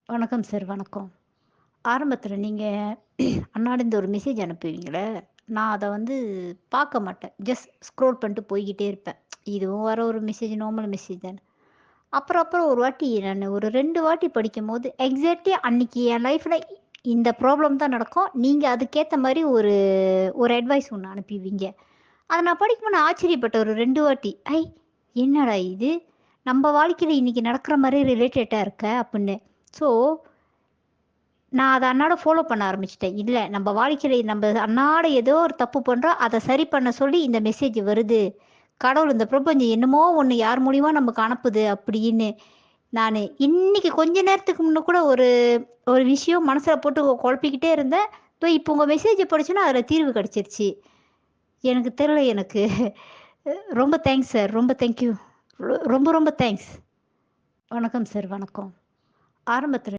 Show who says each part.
Speaker 1: வணக்கம் சார், வணக்கம். ஆரம்பத்தில நீங்க அன்னாட ஒரு மெசேஜ் அனுப்புவீங்கள்ல, நான் அத பார்க்க மாட்டேன். ஜஸ்ட் ஸ்க்ரோல் பண்ணிட்டு போய்க்கிட்டே இருப்பேன். இதுவும் வர ஒரு மெசேஜ் நார்மல் மெசேஜ் தானே. அப்புறம் அப்புறம் ஒரு வாட்டி நானு ஒரு 2 வாட்டி படிக்கும்போது, எக்ஸாக்ட்லி அன்னைக்கு என் லைஃப்ல இந்த ப்ராப்ளம் தான் நடக்கும். நீங்க அதுக்கேத்த மாரி ஒரு ஒரு அட்வைஸ் ஒண்ணு அனுப்புவீங்க. அத நான் படிக்கும்போது நான் ஆச்சரியப்பட்டேன் ஒரு 2 வாட்டி. என்னடா இது! நம்ப வாழ்க்கையில இன்னைக்கு நடக்கிற மாரியே ரிலேட்டடா இருக்க அப்புட்ன்னு. ஸோ நான் அத அன்னாட ஃபாலோ பண்ண ஆரம்பிச்சுட்டேன். இல்ல நம்ப வாழ்க்கையில நம்ப அன்னாட ஏதோ ஒரு தப்பு பண்றோம். அத சரி பண்ண சொல்லி இந்த மெசேஜ் வருது. கடவுள் இந்த பிரபஞ்சம் என்னமோ ஒண்ணு யார் மூலியமா நமக்கு அனுப்புது அப்படின்னு. நானு இன்னைக்கு கொஞ்ச நேரத்துக்கு முன்ன கூட ஒரு ஒரு விஷயம் மனசுல போட்டு குழப்பிக்கிட்டே இருந்தேன். இப்போ உங்க மெசேஜ படிச்சோனே அதுல தீர்வு கிடைச்சிருச்சு. எனக்கு தெரியல எனக்கு. ரொம்ப தேங்க்ஸ் சார். ரொம்ப தேங்க் யூ. ரொம்ப ரொம்ப தேங்க்ஸ். வணக்கம் சார், வணக்கம். ஆரம்பத்தில